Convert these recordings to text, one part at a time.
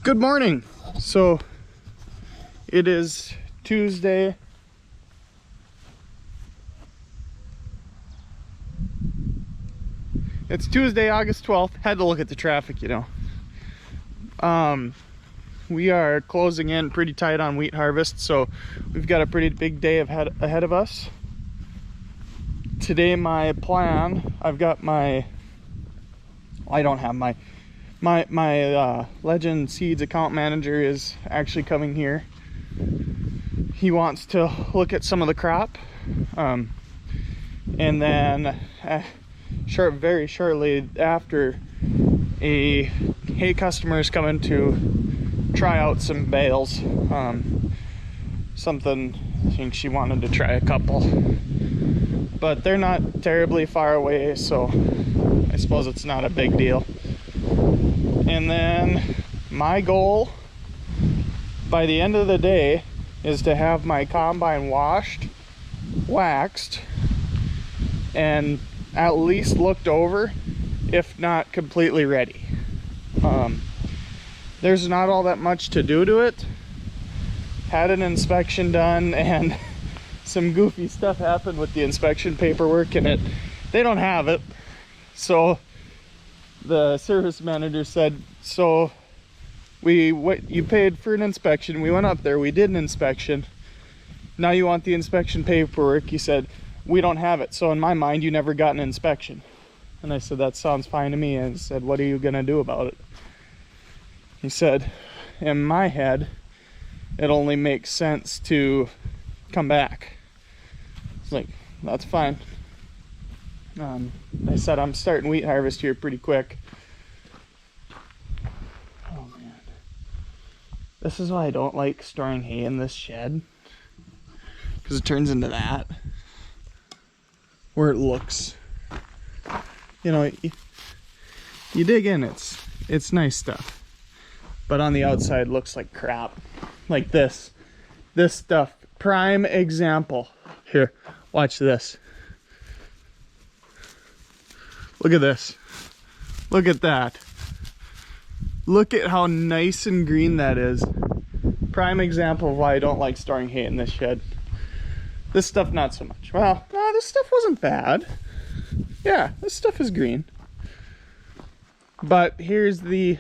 Good morning. So it is Tuesday. It's Tuesday, August 12th. Had to look at the traffic, you know. We are closing in pretty tight on wheat harvest, so we've got a pretty big day ahead of us. Today my plan, I don't have my Legend Seeds account manager is actually coming here. He wants to look at some of the crop, and then very shortly after, a hay customer is coming to try out some bales. Something, I think she wanted to try a couple, but they're not terribly far away, so I suppose it's not a big deal. And then my goal by the end of the day is to have my combine washed, waxed, and at least looked over, if not completely ready. There's not all that much to do to it. Had an inspection done, and some goofy stuff happened with the inspection paperwork, and they don't have it. So the service manager said, so you paid for an inspection, we went up there, we did an inspection, now you want the inspection paperwork. He said, we don't have it, so in my mind you never got an inspection. And I said, that sounds fine to me. And I said, what are you gonna do about it? He said, in my head it only makes sense to come back. It's like, that's fine. I said, I'm starting wheat harvest here pretty quick. Oh man, this is why I don't like storing hay in this shed, because it turns into that, where it looks, you know, you dig in, it's nice stuff, but on the outside it looks like crap. Like this stuff, prime example. Here, watch this. Look at this. Look at that. Look at how nice and green that is. Prime example of why I don't like storing hay in this shed. This stuff, not so much. Well, no, this stuff wasn't bad. Yeah, this stuff is green. But here's the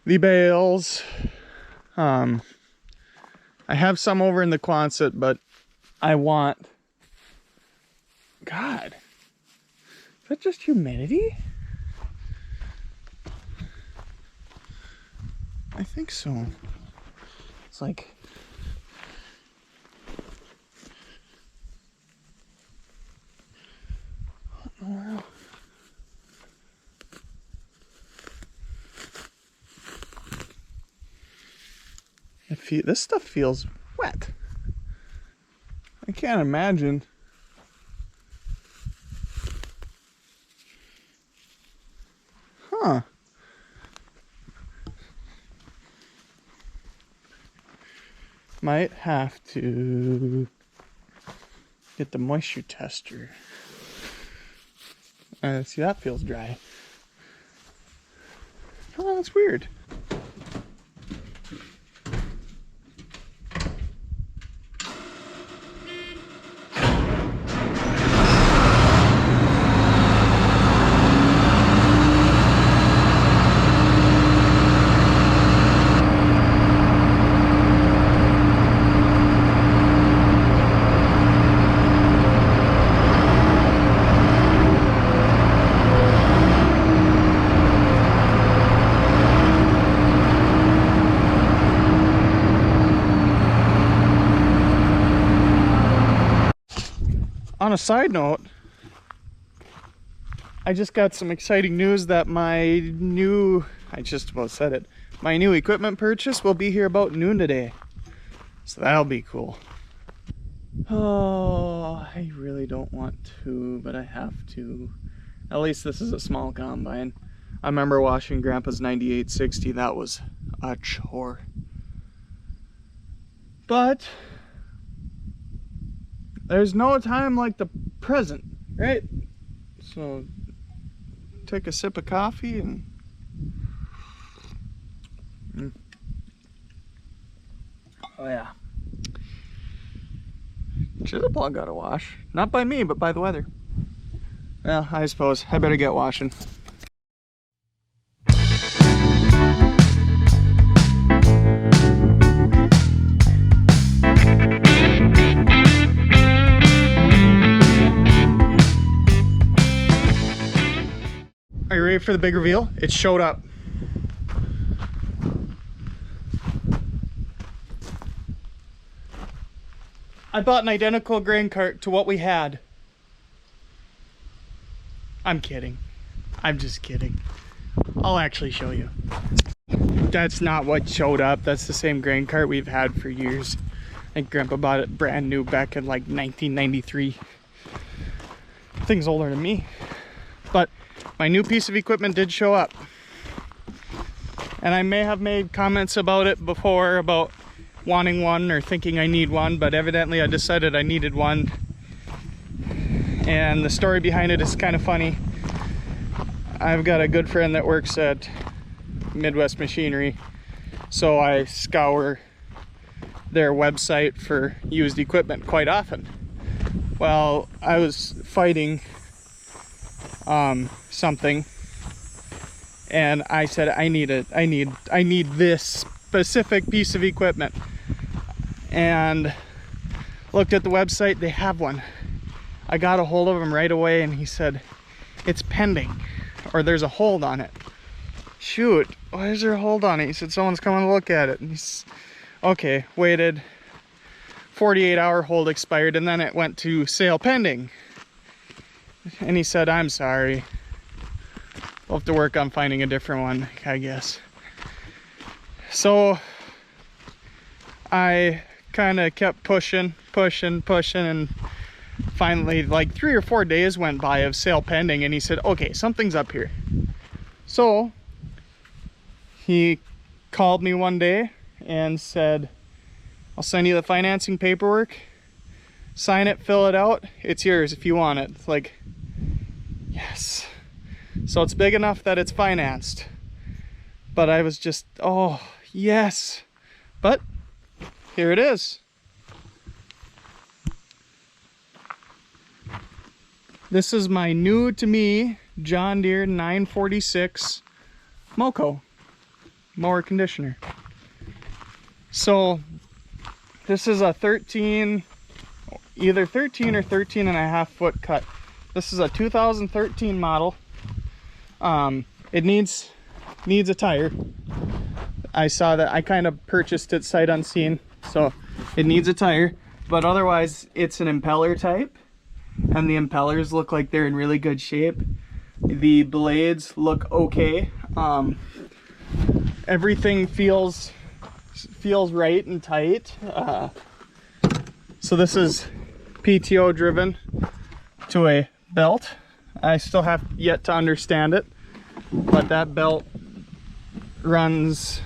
bales. I have some over in the Quonset, but I want... God. Is that just humidity? I think so. It's like... what in the world? This stuff feels wet. I can't imagine. Huh. Might have to get the moisture tester. See, that feels dry. Oh, that's weird. On a side note, I just got some exciting news that my new equipment purchase will be here about noon today. So that'll be cool. Oh, I really don't want to, but I have to. At least this is a small combine. I remember washing Grandpa's 9860. That was a chore. But there's no time like the present, right? So take a sip of coffee and Oh yeah. Chisel plug got a wash. Not by me, but by the weather. Well, I suppose I better get washing. Are you ready for the big reveal? It showed up. I bought an identical grain cart to what we had. I'm kidding. I'm just kidding. I'll actually show you. That's not what showed up. That's the same grain cart we've had for years. I think Grandpa bought it brand new back in like 1993. Thing's older than me. But my new piece of equipment did show up. And I may have made comments about it before about wanting one or thinking I need one, but evidently I decided I needed one. And the story behind it is kind of funny. I've got a good friend that works at Midwest Machinery, so I scour their website for used equipment quite often. Well, I was fighting something, and I said I need this specific piece of equipment, and looked at the website. They have one. I got a hold of him right away, and he said it's pending, or there's a hold on it. Shoot, why is there a hold on it? He said someone's coming to look at it. And he's okay. Waited. 48-hour hold expired, and then it went to sale pending. And he said, I'm sorry, we'll have to work on finding a different one, I guess. So I kind of kept pushing, and finally, like 3 or 4 days went by of sale pending, and he said, okay, something's up here. So he called me one day and said, I'll send you the financing paperwork, sign it, fill it out, it's yours if you want it. It's like, yes. So it's big enough that it's financed. But I was just, oh, yes. But here it is. This is my new to me John Deere 946 Moco mower conditioner. So this is a either 13 or 13 and a half foot cut. This is a 2013 model. It needs a tire. I saw that. I kind of purchased it sight unseen, so it needs a tire, but otherwise it's an impeller type, and the impellers look like they're in really good shape. The blades look okay. Everything feels right and tight. So this is PTO driven to a belt. I still have yet to understand it, but that belt runs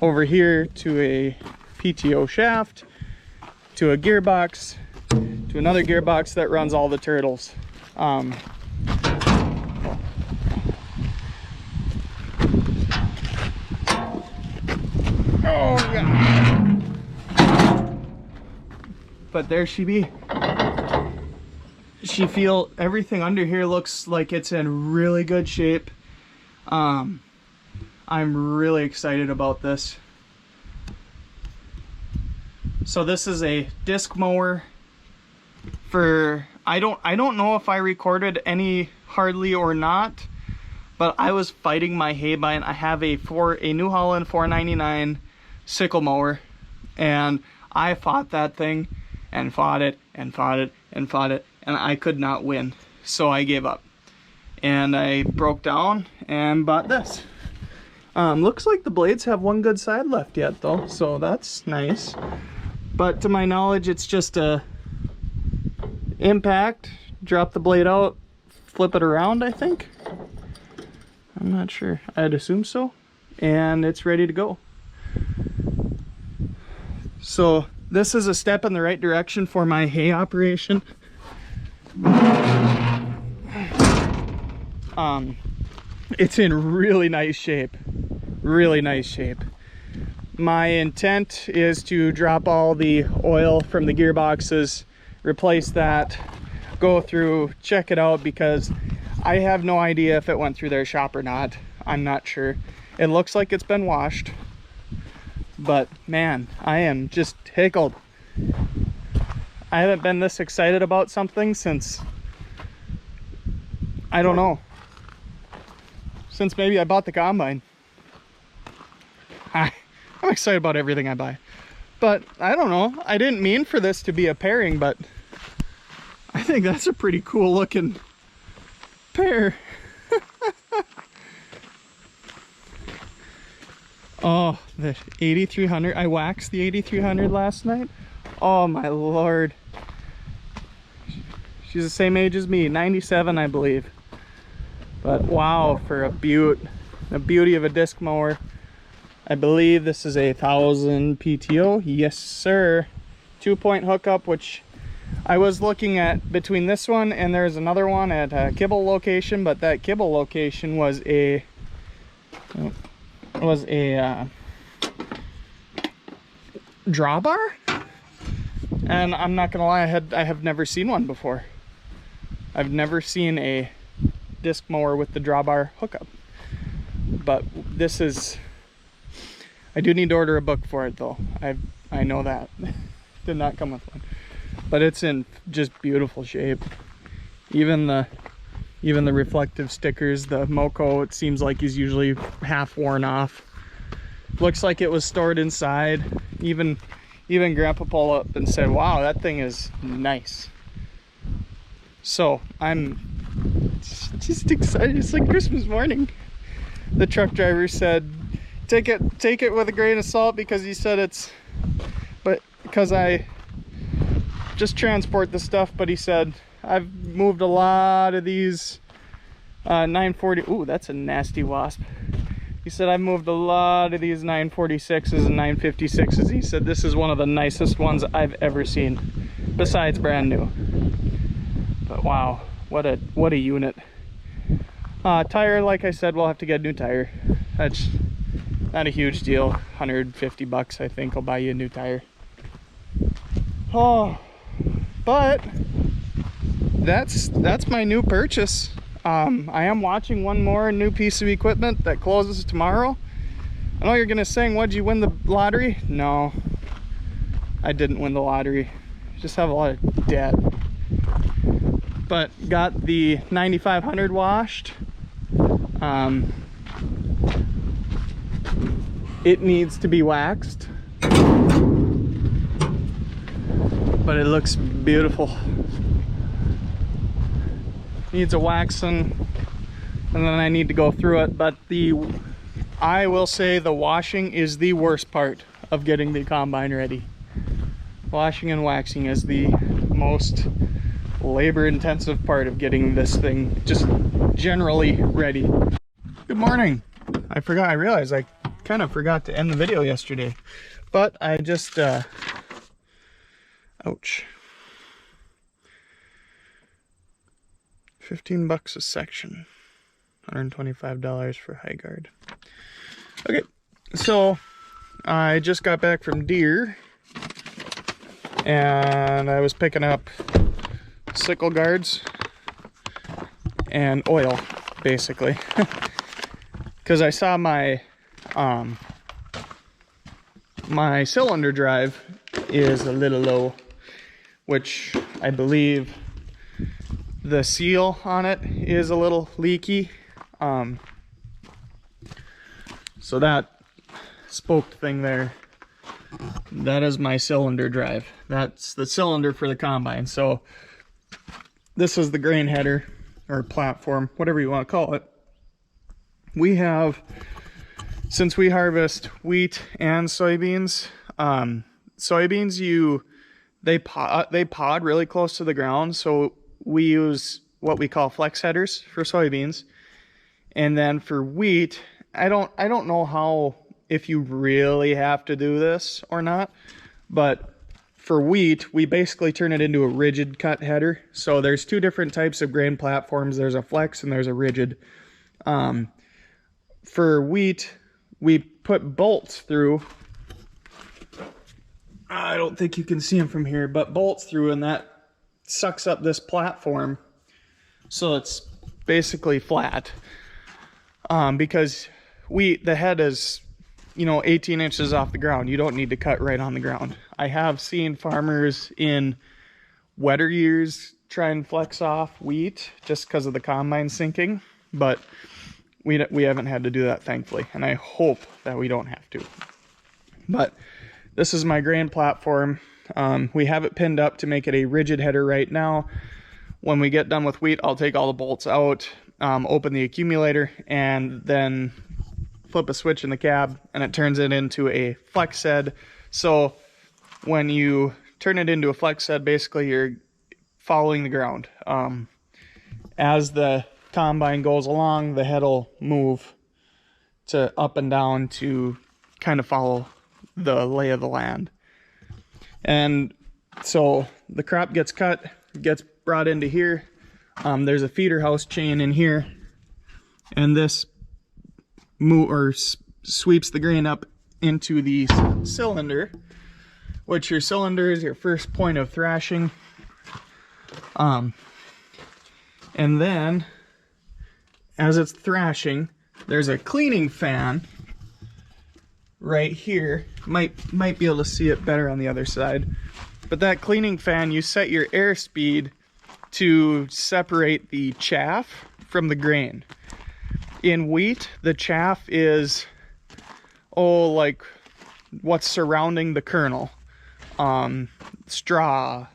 over here to a PTO shaft, to a gearbox, to another gearbox that runs all the turtles. Oh God. But there she be. Everything under here looks like it's in really good shape. I'm really excited about this. So this is a disc mower for, I don't know if I recorded any hardly or not, but I was fighting my hay bind. I have a New Holland 499 sickle mower, and I fought that thing and fought it and fought it and fought it, and I could not win. So I gave up and I broke down and bought this. Looks like the blades have one good side left yet though, so that's nice. But to my knowledge, it's just a impact, drop the blade out, flip it around, I think. I'm not sure. I'd assume so. And it's ready to go. So this is a step in the right direction for my hay operation. It's in really nice shape. really nice shape. My intent is to drop all the oil from the gearboxes, replace that, go through, check it out, because I have no idea if it went through their shop or not. I'm not sure. It looks like it's been washed, but man, I am just tickled. I haven't been this excited about something since, I don't know, since maybe I bought the combine. I'm excited about everything I buy. But I don't know, I didn't mean for this to be a pairing, but I think that's a pretty cool looking pair. Oh, the 8300. I waxed the 8300 last night. Oh my lord. She's the same age as me, 97 I believe. But wow, for a beauty of a disc mower. I believe this is a 1000 PTO. Yes sir. 2-point hookup, which I was looking at between this one and there's another one at a kibble location, but that kibble location was a drawbar, and I'm not gonna lie, I have never seen one before. I've never seen a disc mower with the drawbar hookup, but this is, I do need to order a book for it though. I know that. Did not come with one, but it's in just beautiful shape. Even the reflective stickers, the Moco, it seems like is usually half worn off. Looks like it was stored inside. Even Grandpa pulled up and said, wow, that thing is nice. So I'm just excited. It's like Christmas morning. The truck driver said, take it with a grain of salt, because he said it's, but because I just transport the stuff, but he said I've moved a lot of these 940. Ooh, that's a nasty wasp. He said I've moved a lot of these 946s and 956s. He said this is one of the nicest ones I've ever seen, besides brand new. But wow, what a unit. Tire, like I said, we'll have to get a new tire. That's not a huge deal. 150 bucks, I think, I'll buy you a new tire. Oh, but that's my new purchase. I am watching one more new piece of equipment that closes tomorrow. I know you're gonna sing, what'd you win the lottery? No, I didn't win the lottery. Just have a lot of debt. But got the 9500 washed. It needs to be waxed, but it looks beautiful. Needs a waxing, and then I need to go through it. But I will say the washing is the worst part of getting the combine ready. Washing and waxing is the most labor intensive part of getting this thing just generally ready. Good morning. I realized I kind of forgot to end the video yesterday, but I just ouch, 15 bucks a section, $125 for high guard. Okay, so I just got back from Deere and I was picking up sickle guards and oil, basically, because I saw my my cylinder drive is a little low, which I believe the seal on it is a little leaky. So that spoked thing there, that is my cylinder drive. That's the cylinder for the combine. So this is the grain header or platform, whatever you want to call it. We have, since we harvest wheat and soybeans, soybeans they pod really close to the ground, so we use what we call flex headers for soybeans. And then for wheat, I don't know how, if you really have to do this or not, but for wheat, we basically turn it into a rigid cut header. So there's two different types of grain platforms. There's a flex and there's a rigid. For wheat, we put bolts through. I don't think you can see them from here, but bolts through, and that sucks up this platform. So it's basically flat. Because the head is, 18 inches off the ground. You don't need to cut right on the ground. I have seen farmers in wetter years try and flex off wheat just because of the combine sinking, but we haven't had to do that, thankfully, and I hope that we don't have to. But this is my grain platform. We have it pinned up to make it a rigid header right now. When we get done with wheat, I'll take all the bolts out, open the accumulator, and then flip a switch in the cab, and it turns it into a flex head. So when you turn it into a flex head, basically you're following the ground. As the combine goes along, the head will move to up and down to kind of follow the lay of the land. And so the crop gets cut, gets brought into here. There's a feeder house chain in here, and this sweeps the grain up into the cylinder, which your cylinder is your first point of thrashing. And then as it's thrashing, there's a cleaning fan right here. Might be able to see it better on the other side. But that cleaning fan, you set your airspeed to separate the chaff from the grain. In wheat, the chaff is like what's surrounding the kernel. Straw,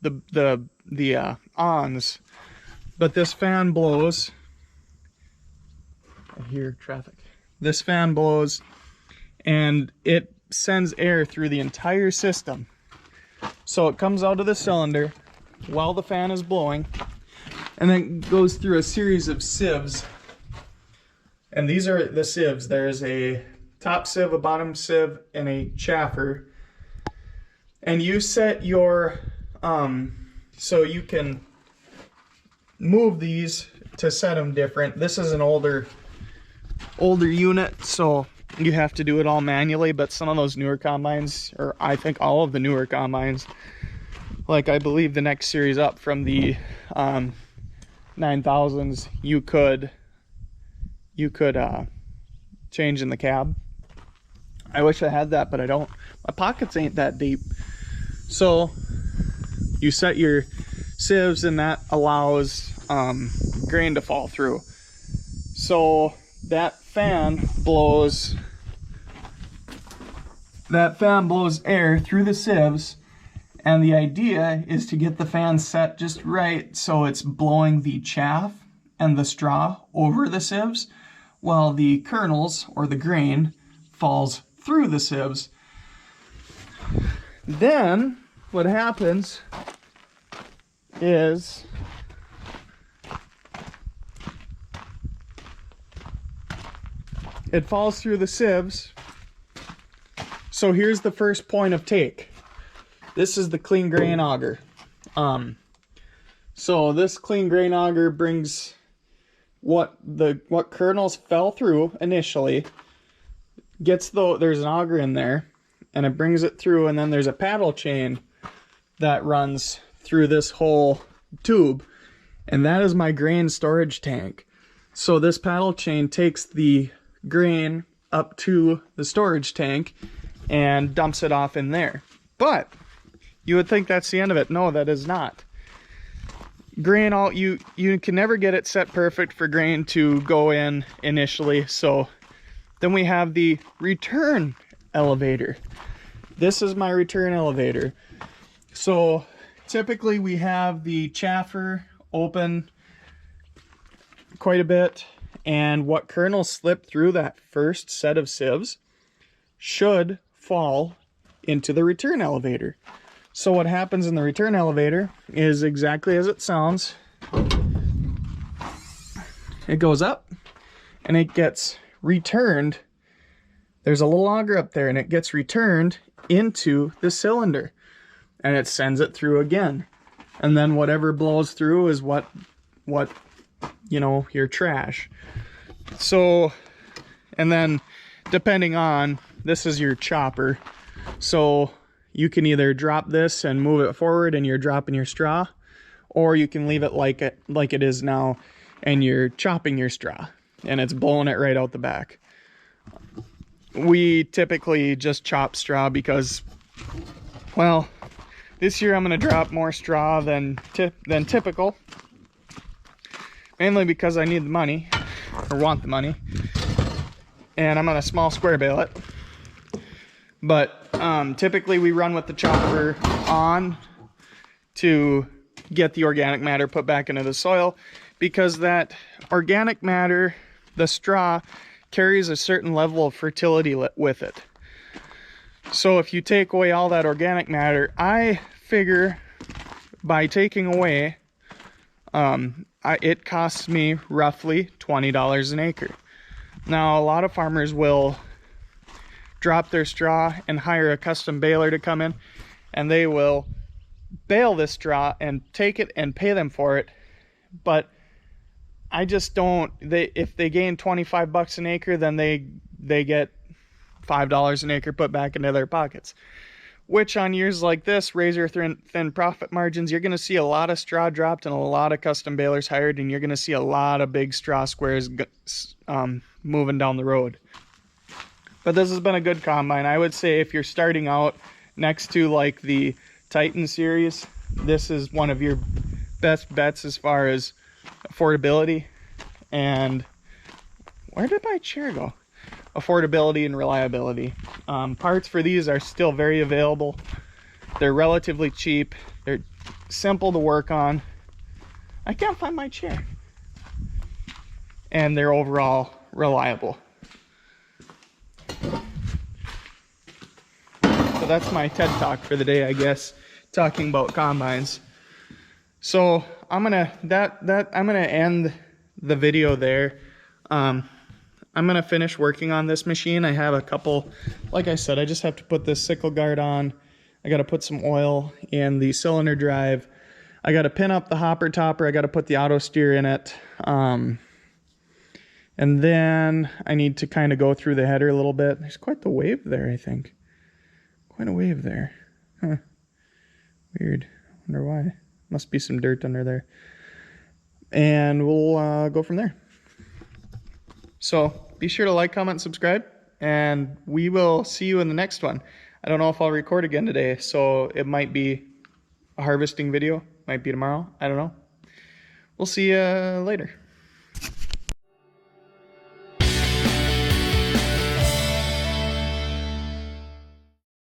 the awns. But this fan blows. I hear traffic. This fan blows, and it sends air through the entire system. So it comes out of the cylinder while the fan is blowing, and then goes through a series of sieves. And these are the sieves. There's a top sieve, a bottom sieve, and a chaffer. And you set your, so you can move these to set them different. This is an older unit, so you have to do it all manually, but some of those newer combines, or I think all of the newer combines, like I believe the next series up from the 9000s, you could change in the cab. I wish I had that, but I don't. My pockets ain't that deep. So you set your sieves, and that allows grain to fall through. So that fan blows air through the sieves, and the idea is to get the fan set just right so it's blowing the chaff and the straw over the sieves, while the kernels, or the grain, falls through the sieves. Then what happens is it falls through the sieves. So here's the first point of take. This is the clean grain auger. So this clean grain auger brings what kernels fell through initially, there's an auger in there, and it brings it through, and then there's a paddle chain that runs through this whole tube, and that is my grain storage tank. So this paddle chain takes the grain up to the storage tank and dumps it off in there. But you would think that's the end of it. No, that is not. Grain, you can never get it set perfect for grain to go in initially. So then we have the return elevator. This is my return elevator. So typically we have the chaffer open quite a bit, and what kernels slip through that first set of sieves should fall into the return elevator. So what happens in the return elevator is exactly as it sounds. It goes up and it gets returned. There's a little auger up there, and it gets returned into the cylinder, and it sends it through again. And then whatever blows through is what your trash. So, and then depending on, this is your chopper. So you can either drop this and move it forward and you're dropping your straw, or you can leave it like it is now and you're chopping your straw and it's blowing it right out the back. We typically just chop straw because, well, this year I'm going to drop more straw than typical. Mainly because I need the money, or want the money. And I'm on a small square bale it. But typically we run with the chopper on to get the organic matter put back into the soil, because that organic matter, the straw, carries a certain level of fertility with it. So if you take away all that organic matter, I figure by taking away, it costs me roughly $20 an acre. Now, a lot of farmers will drop their straw and hire a custom baler to come in, and they will bale this straw and take it and pay them for it. But I just don't, if they gain 25 bucks an acre, then they get $5 an acre put back into their pockets. Which on years like this, razor thin profit margins, you're going to see a lot of straw dropped and a lot of custom balers hired, and you're going to see a lot of big straw squares moving down the road. But this has been a good combine. I would say if you're starting out next to like the Titan series, this is one of your best bets as far as affordability and, where did my chair go? Affordability and reliability. Parts for these are still very available. They're relatively cheap. They're simple to work on. I can't find my chair. And they're overall reliable. So that's my TED Talk for the day, I guess, talking about combines. So I'm gonna end the video there. I'm gonna finish working on this machine. I have a couple, like I said, I just have to put this sickle guard on. I gotta put some oil in the cylinder drive. I gotta pin up the hopper topper. I gotta put the auto steer in it. And then I need to kind of go through the header a little bit. There's quite the wave there, I think. Quite a wave there. Huh. Weird. Wonder why. Must be some dirt under there. And we'll go from there. So be sure to like, comment, subscribe, and we will see you in the next one. I don't know if I'll record again today, so it might be a harvesting video. Might be tomorrow. I don't know. We'll see you later.